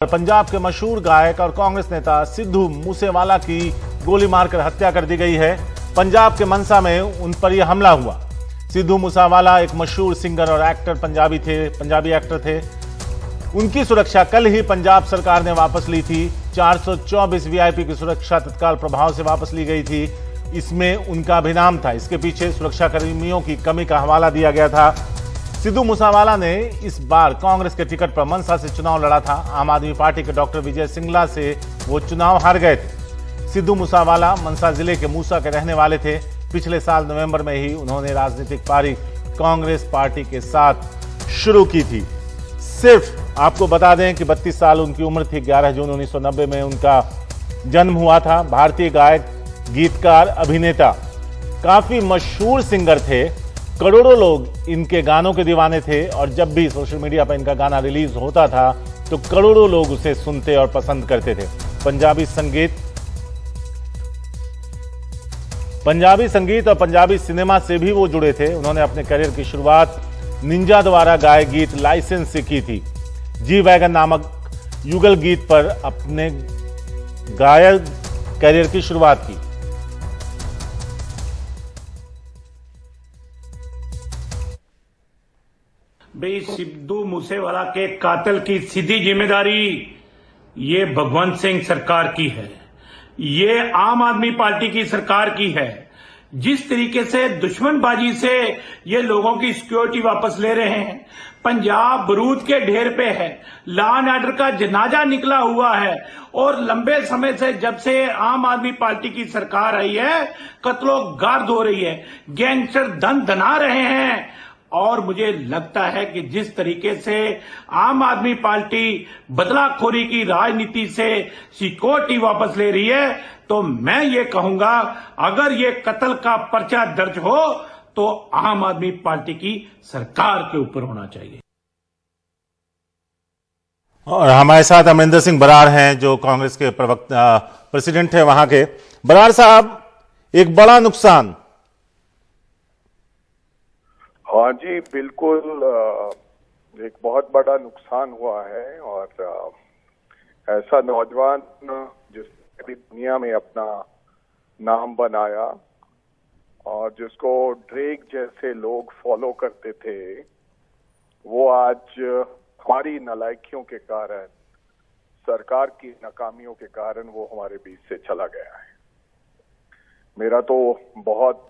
पंजाब के मशहूर गायक और कांग्रेस नेता सिद्धू मूसेवाला की गोली मारकर हत्या कर दी गई है। पंजाब के मनसा में उन पर यह हमला हुआ। सिद्धू मूसेवाला एक मशहूर सिंगर और एक्टर पंजाबी एक्टर थे। उनकी सुरक्षा कल ही पंजाब सरकार ने वापस ली थी। 424 वीआईपी की सुरक्षा तत्काल प्रभाव से वापस ली गई थी। इसमें उनका भी नाम था। इसके पीछे सुरक्षा कर्मियों की कमी का हवाला दिया गया था। सिद्धू मूसेवाला ने इस बार कांग्रेस के टिकट पर मनसा से चुनाव लड़ा था। आम आदमी पार्टी के डॉक्टर विजय सिंगला से वो चुनाव हार गए थे। सिद्धू मूसेवाला मनसा जिले के मूसा के रहने वाले थे। पिछले साल नवंबर में ही उन्होंने राजनीतिक पारी कांग्रेस पार्टी के साथ शुरू की थी। सिर्फ आपको बता दें कि 32 साल उनकी उम्र थी। 11 जून 1990 में उनका जन्म हुआ था। भारतीय गायक, गीतकार, अभिनेता, काफी मशहूर सिंगर थे। करोड़ों लोग इनके गानों के दीवाने थे और जब भी सोशल मीडिया पर इनका गाना रिलीज होता था तो करोड़ों लोग उसे सुनते और पसंद करते थे। पंजाबी संगीत और पंजाबी सिनेमा से भी वो जुड़े थे। उन्होंने अपने करियर की शुरुआत निंजा द्वारा गाए गीत लाइसेंस से की थी। जी वैगन नामक युगल गीत पर अपने गायक करियर की शुरुआत की। भाई सिद्धू मूसेवाला के कातल की सीधी जिम्मेदारी ये भगवंत सिंह सरकार की है, ये आम आदमी पार्टी की सरकार की है। जिस तरीके से दुश्मनबाजी से ये लोगों की सिक्योरिटी वापस ले रहे हैं, पंजाब बरूद के ढेर पे है, लॉ एंड ऑर्डर का जनाजा निकला हुआ है और लंबे समय से जब से आम आदमी पार्टी की सरकार आई है कत्लो गार्द हो रही है, गैंगस्टर धन धना रहे हैं। और मुझे लगता है कि जिस तरीके से आम आदमी पार्टी बदलाखोरी की राजनीति से सिक्योरिटी वापस ले रही है, तो मैं ये कहूंगा अगर ये कत्ल का पर्चा दर्ज हो तो आम आदमी पार्टी की सरकार के ऊपर होना चाहिए। और हमारे साथ अमरिंदर सिंह बरार हैं जो कांग्रेस के प्रेसिडेंट है वहां के। बरार साहब, एक बड़ा नुकसान। हाँ जी, बिल्कुल एक बहुत बड़ा नुकसान हुआ है। और ऐसा नौजवान जिसने भी दुनिया में अपना नाम बनाया और जिसको ड्रेक जैसे लोग फॉलो करते थे, वो आज हमारी नालायकियों के कारण, सरकार की नाकामियों के कारण वो हमारे बीच से चला गया है। मेरा तो बहुत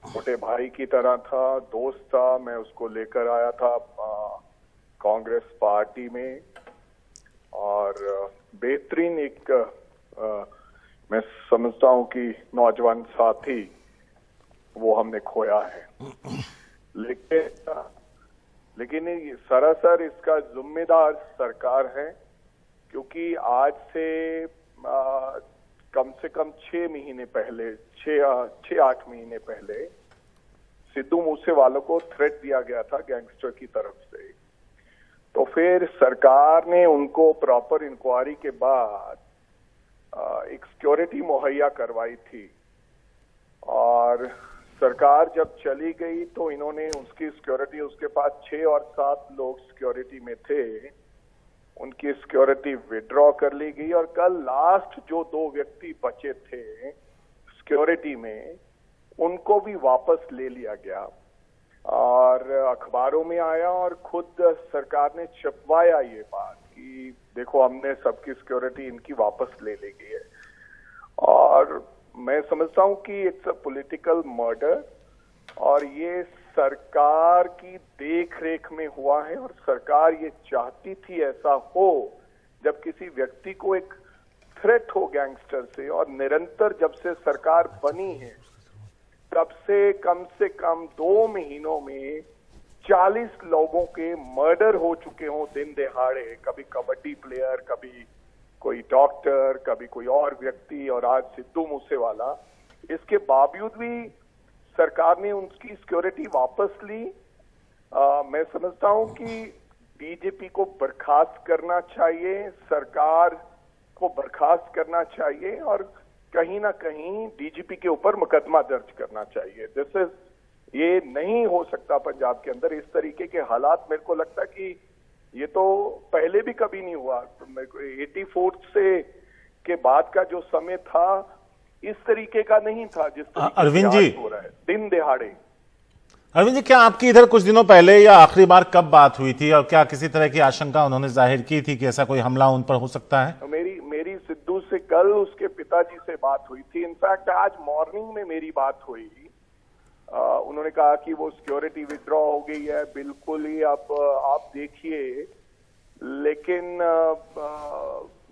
छोटे भाई की तरह था, दोस्त था। मैं उसको लेकर आया था कांग्रेस पार्टी में और बेहतरीन एक मैं समझता हूं कि नौजवान साथी वो हमने खोया है। लेकिन सरासर इसका जिम्मेदार सरकार है, क्योंकि आज से कम से कम 6 महीने पहले, 6-8 महीने पहले सिद्धू मूसेवाला को थ्रेट दिया गया था गैंगस्टर की तरफ से। तो फिर सरकार ने उनको प्रॉपर इंक्वायरी के बाद एक सिक्योरिटी मुहैया करवाई थी। और सरकार जब चली गई तो इन्होंने उसकी सिक्योरिटी, उसके पास 6 और 7 लोग सिक्योरिटी में थे, उनकी सिक्योरिटी विड्रॉ कर ली गई। और कल लास्ट जो 2 व्यक्ति बचे थे सिक्योरिटी में, उनको भी वापस ले लिया गया। और अखबारों में आया और खुद सरकार ने छपवाया ये बात कि देखो हमने सबकी सिक्योरिटी इनकी वापस ले ली गई है। और मैं समझता हूं कि इट्स अ पॉलिटिकल मर्डर और ये सरकार की देखरेख में हुआ है। और सरकार ये चाहती थी ऐसा हो, जब किसी व्यक्ति को एक थ्रेट हो गैंगस्टर से। और निरंतर जब से सरकार बनी है तब से कम 2 महीनों में 40 लोगों के मर्डर हो चुके हों दिन दहाड़े। कभी कबड्डी प्लेयर, कभी कोई डॉक्टर, कभी कोई और व्यक्ति, और आज सिद्धू मूसेवाला। इसके बावजूद भी सरकार ने उनकी सिक्योरिटी वापस ली। मैं समझता हूं कि बीजेपी को बर्खास्त करना चाहिए, सरकार को बर्खास्त करना चाहिए और कहीं ना कहीं डीजीपी के ऊपर मुकदमा दर्ज करना चाहिए। ये नहीं हो सकता पंजाब के अंदर इस तरीके के हालात। मेरे को लगता है कि ये तो पहले भी कभी नहीं हुआ। 84 से के बाद का जो समय था इस तरीके का नहीं था जिस तरीके अरविंद से जी, आज हो रहा है दिन दिहाड़े। अरविंद जी, क्या आपकी इधर कुछ दिनों पहले या आखिरी बार कब बात हुई थी और क्या किसी तरह की आशंका उन्होंने जाहिर की थी कि ऐसा कोई हमला उन पर हो सकता है? मेरी सिद्धू से कल उसके पिताजी से बात हुई थी। इनफैक्ट आज मॉर्निंग में मेरी बात हुई। उन्होंने कहा कि वो सिक्योरिटी विड्रॉ हो गई है, बिल्कुल ही अब आप देखिए। लेकिन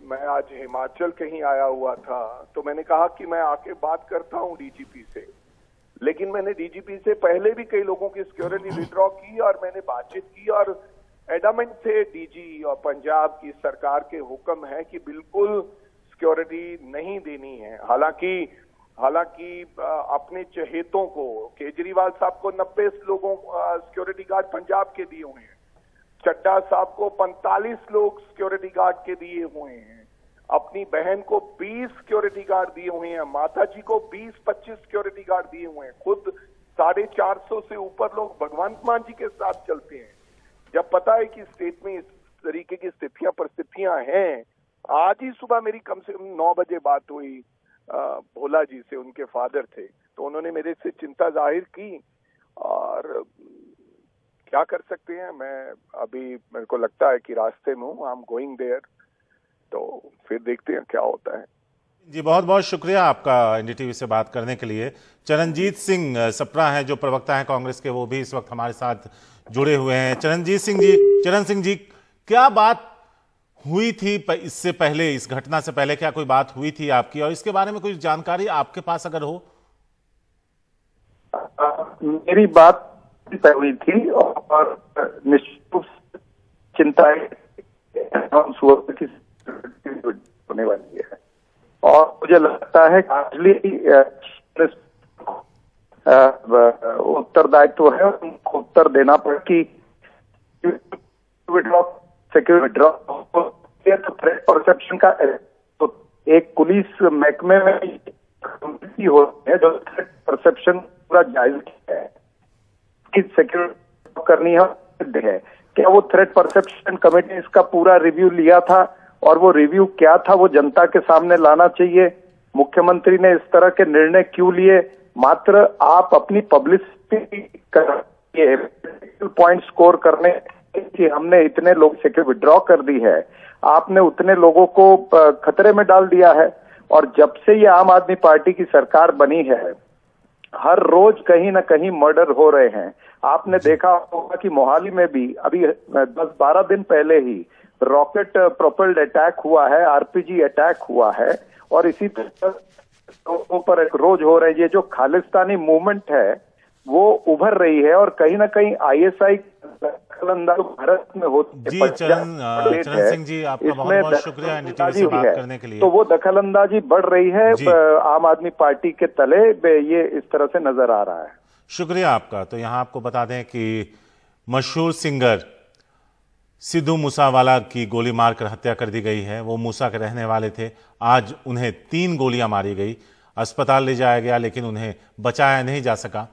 मैं आज हिमाचल कहीं आया हुआ था तो मैंने कहा कि मैं आके बात करता हूं डीजीपी से। लेकिन मैंने डीजीपी से पहले भी कई लोगों की सिक्योरिटी विड्रॉ की और मैंने बातचीत की और एडमेंट थे डीजी और पंजाब की सरकार के हुक्म है कि बिल्कुल सिक्योरिटी नहीं देनी है। हालांकि अपने चहेतों को, केजरीवाल साहब को 90 लोगों सिक्योरिटी गार्ड पंजाब के दिए हुए हैं, चड्डा साहब को 45 लोग सिक्योरिटी गार्ड के दिए हुए हैं, अपनी बहन को 20 सिक्योरिटी गार्ड दिए हुए हैं, माता जी को 20-25 सिक्योरिटी गार्ड दिए हुए हैं, खुद 450 से ऊपर लोग भगवंत मान जी के साथ चलते हैं। जब पता है कि स्टेट में इस तरीके की परिस्थितियां हैं। आज ही सुबह मेरी कम से कम 9 बजे बात हुई भोला जी से, उनके फादर थे, तो उन्होंने मेरे से चिंता जाहिर की। और क्या कर सकते हैं, मैं अभी मेरे को लगता है कि रास्ते में हूँ, आई एम गोइंग देयर, तो फिर देखते हैं क्या होता है। जी, बहुत बहुत शुक्रिया आपका एनडीटीवी से बात करने के लिए। चरणजीत सिंह सप्रा हैं जो प्रवक्ता हैं कांग्रेस के, वो भी इस वक्त हमारे साथ जुड़े हुए हैं। चरण सिंह जी, क्या बात हुई थी इससे पहले, इस घटना से पहले क्या कोई बात हुई थी आपकी, और इसके बारे में कोई जानकारी आपके पास अगर हो? मेरी बात हुई थी और निश्चित रूप से चिंताएं होने वाली है और मुझे लगता है उत्तरदायित्व है, उनको उत्तर देना पड़े कि सिक्योरिटी विड्रॉ तो थ्रेट परसेप्शन का तो एक पुलिस महकमे में हो है जो थ्रेट परसेप्शन पूरा जायज है कि सिक्योरिटी करनी है। क्या वो थ्रेट परसेप्शन कमेटी इसका पूरा रिव्यू लिया था और वो रिव्यू क्या था वो जनता के सामने लाना चाहिए। मुख्यमंत्री ने इस तरह के निर्णय क्यों लिए? मात्र आप अपनी पब्लिसिटी पॉइंट स्कोर करने कि हमने इतने लोग सिक्योरिटी विड्रॉ कर दी है, आपने उतने लोगों को खतरे में डाल दिया है। और जब से ये आम आदमी पार्टी की सरकार बनी है, हर रोज कहीं ना कहीं मर्डर हो रहे हैं। आपने देखा होगा कि मोहाली में भी अभी 10-12 दिन पहले ही रॉकेट प्रोपेल्ड अटैक हुआ है, आरपीजी अटैक हुआ है और इसी तरह पर एक रोज हो रहे हैं। ये जो खालिस्तानी मूवमेंट है वो उभर रही है और कहीं ना कहीं आईएसआई भारत में होती जी। चरण सिंह जी, आपका बहुत बहुत शुक्रिया एनडीटीवी से बात करने के लिए। तो वो दखलंदाजी बढ़ रही है आम आदमी पार्टी के तले, ये इस तरह से नजर आ रहा है। शुक्रिया आपका। तो यहां आपको बता दें कि मशहूर सिंगर सिद्धू मूसेवाला की गोली मारकर हत्या कर दी गई है। वो मूसा के रहने वाले थे। आज उन्हें 3 गोलियां मारी गई, अस्पताल ले जाया गया लेकिन उन्हें बचाया नहीं जा सका।